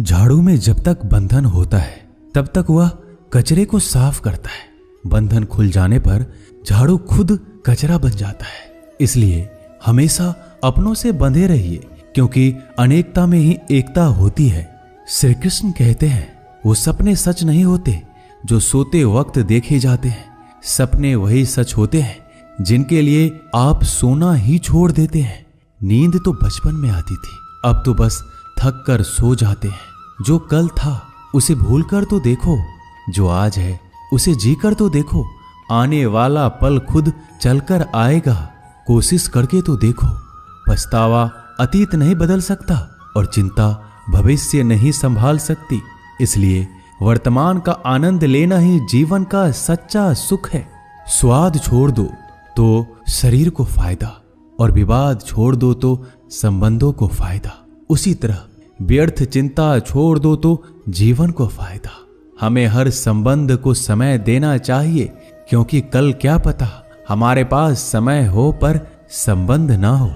झाड़ू में जब तक बंधन होता है तब तक वह कचरे को साफ करता है। बंधन खुल जाने पर झाड़ू खुद कचरा बन जाता है। इसलिए हमेशा अपनों से बंधे रहिए, क्योंकि अनेकता में ही एकता होती है। श्री कृष्ण कहते हैं, वो सपने सच नहीं होते जो सोते वक्त देखे जाते हैं। सपने वही सच होते हैं जिनके लिए आप सोना ही छोड़ देते हैं। नींद तो बचपन में आती थी, अब तो बस थक कर सो जाते हैं। जो कल था उसे भूल कर तो देखो, जो आज है उसे जी कर तो देखो। आने वाला पल खुद चलकर आएगा, कोशिश करके तो देखो। पछतावा अतीत नहीं बदल सकता और चिंता भविष्य नहीं संभाल सकती। इसलिए वर्तमान का आनंद लेना ही जीवन का सच्चा सुख है। स्वाद छोड़ दो तो शरीर को फायदा, और विवाद छोड़ दो तो संबंधों को फायदा। उसी तरह व्यर्थ चिंता छोड़ दो तो जीवन को फायदा। हमें हर संबंध को समय देना चाहिए, क्योंकि कल क्या पता हमारे पास समय हो पर संबंध ना हो।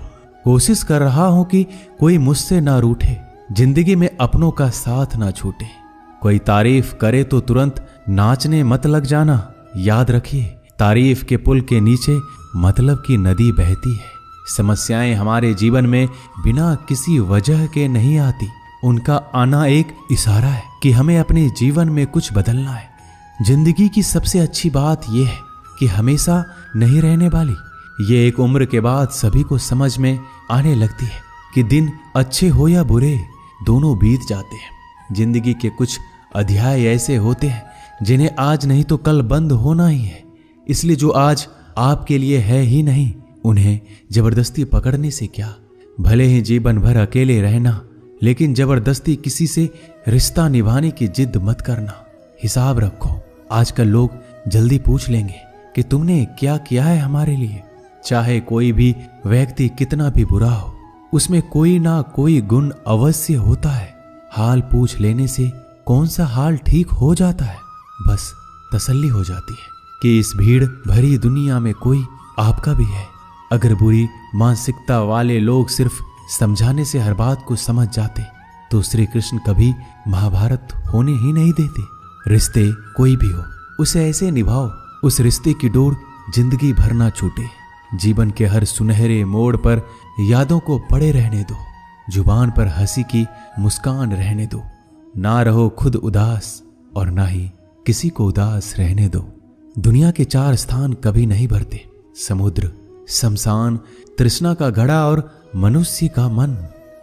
कोशिश कर रहा हूं कि कोई मुझसे ना रूठे, जिंदगी में अपनों का साथ ना छूटे। कोई तारीफ करे तो तुरंत नाचने मत लग जाना। याद रखिए, तारीफ के पुल के नीचे मतलब की नदी बहती है। समस्याएं हमारे जीवन में बिना किसी वजह के नहीं आती। उनका आना एक इशारा है कि हमें अपने जीवन में कुछ बदलना है। जिंदगी की सबसे अच्छी बात यह है कि हमेशा नहीं रहने वाली। ये एक उम्र के बाद सभी को समझ में आने लगती है कि दिन अच्छे हो या बुरे, दोनों बीत जाते हैं। जिंदगी के कुछ अध्याय ऐसे होते हैं जिन्हें आज नहीं तो कल बंद होना ही है। इसलिए जो आज आपके लिए है ही नहीं, उन्हें जबरदस्ती पकड़ने से क्या। भले ही जीवन भर अकेले रहना, लेकिन जबरदस्ती किसी से रिश्ता निभाने की जिद मत करना। हिसाब रखो, आजकल लोग जल्दी पूछ लेंगे कि तुमने क्या किया है हमारे लिए। चाहे कोई भी व्यक्ति कितना भी बुरा हो, उसमें कोई ना कोई गुण अवश्य होता है। हाल पूछ लेने से कौन सा हाल ठीक हो जाता है। बस तसल्ली हो जाती है कि इस भीड़ भरी दुनिया में कोई आपका भी है। अगर बुरी मानसिकता वाले लोग सिर्फ समझाने से हर बात को समझ जाते तो श्री कृष्ण कभी महाभारत होने ही नहीं देते। रिश्ते कोई भी हो, उसे ऐसे निभाओ उस रिश्ते की डोर जिंदगी भर ना छूटे। जीवन के हर सुनहरे मोड़ पर यादों को पड़े रहने दो। जुबान पर हंसी की मुस्कान रहने दो। ना रहो खुद उदास और ना ही किसी को उदास रहने दो। दुनिया के 4 स्थान कभी नहीं भरते, समुद्र, शमशान, तृष्णा का घड़ा और मनुष्य का मन।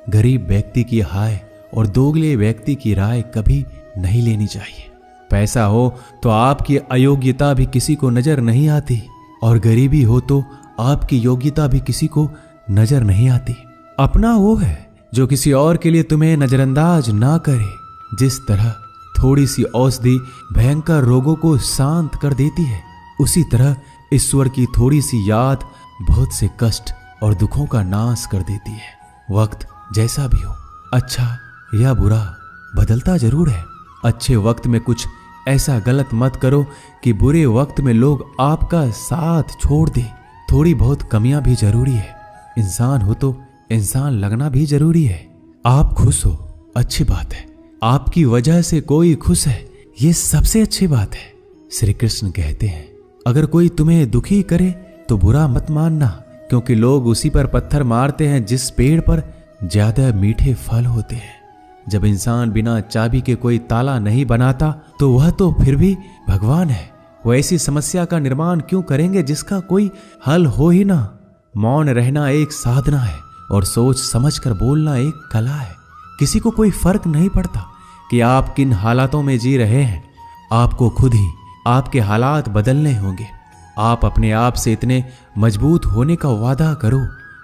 गरीब व्यक्ति की हाय और दोगले व्यक्ति की राय कभी नहीं लेनी चाहिए। पैसा हो तो आपकी अयोग्यता भी किसी को नजर नहीं आती, और गरीबी हो तो आपकी योग्यता भी किसी को नजर नहीं आती। अपना वो है जो किसी और के लिए तुम्हें नजरअंदाज ना करे। जिस तरह थोड़ी सी औषधि भयंकर रोगों को शांत कर देती है, उसी तरह ईश्वर की थोड़ी सी याद बहुत से कष्ट और दुखों का नाश कर देती है। वक्त जैसा भी हो, अच्छा या बुरा, बदलता जरूर है। अच्छे वक्त में कुछ ऐसा गलत मत करो कि बुरे वक्त में लोग आपका साथ छोड़ दे। थोड़ी बहुत कमियां भी जरूरी है। इंसान हो तो इंसान लगना भी जरूरी है। आप खुश हो, अच्छी बात है। आपकी वजह से कोई खुश है, ये सबसे अच्छी बात है। श्री कृष्ण कहते हैं, अगर कोई तुम्हें दुखी करे तो बुरा मत मानना, क्योंकि लोग उसी पर पत्थर मारते हैं जिस पेड़ पर ज्यादा मीठे फल होते हैं। जब इंसान बिना चाबी के कोई ताला नहीं बनाता तो वह तो फिर भी भगवान है। वो ऐसी समस्या का निर्माण क्यों करेंगे जिसका कोई हल हो ही ना। मौन रहना एक साधना है और सोच समझकर बोलना एक कला है। किसी को कोई फर्क नहीं पड़ता कि आप किन हालातों में जी रहे हैं। आपको खुद ही आपके हालात बदलने होंगे। आप अपने आप से इतने मजबूत होने का वादा करो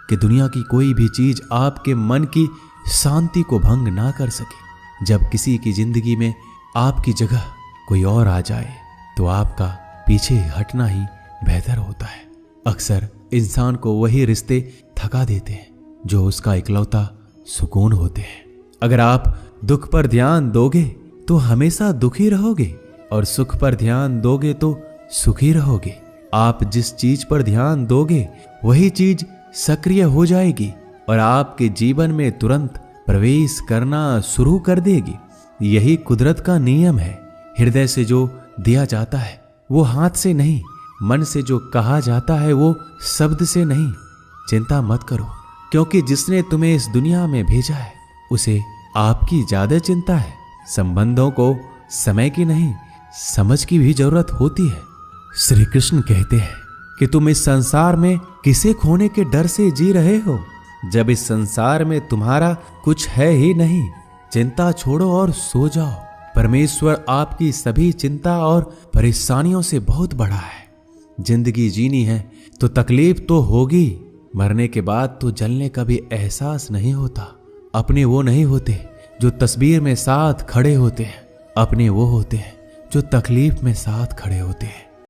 कि दुनिया की कोई भी चीज आपके मन की शांति को भंग ना कर सके। जब किसी की जिंदगी में आपकी जगह कोई और आ जाए तो आपका पीछे हटना ही बेहतर होता है। अक्सर इंसान को वही रिश्ते थका देते हैं जो उसका इकलौता सुकून होते हैं। अगर आप दुख पर ध्यान दोगे तो हमेशा दुखी रहोगे, और सुख पर ध्यान दोगे तो सुखी रहोगे। आप जिस चीज पर ध्यान दोगे वही चीज सक्रिय हो जाएगी और आपके जीवन में तुरंत प्रवेश करना शुरू कर देगी। यही कुदरत का नियम है। हृदय से जो दिया जाता है वो हाथ से नहीं, मन से जो कहा जाता है वो शब्द से नहीं। चिंता मत करो, क्योंकि जिसने तुम्हें इस दुनिया में भेजा है उसे आपकी ज्यादा चिंता है। संबंधों को समय की नहीं, समझ की भी जरूरत होती है। श्री कृष्ण कहते हैं कि तुम इस संसार में किसे खोने के डर से जी रहे हो, जब इस संसार में तुम्हारा कुछ है ही नहीं। चिंता छोड़ो और सो जाओ। परमेश्वर आपकी सभी चिंता और परेशानियों से बहुत बड़ा है। जिंदगी जीनी है तो तकलीफ तो होगी, मरने के बाद तो जलने का भी एहसास नहीं होता। अपने वो नहीं होते जो तस्वीर में साथ खड़े होते हैं, अपने वो होते हैं जो तकलीफ में साथ खड़े होते हैं।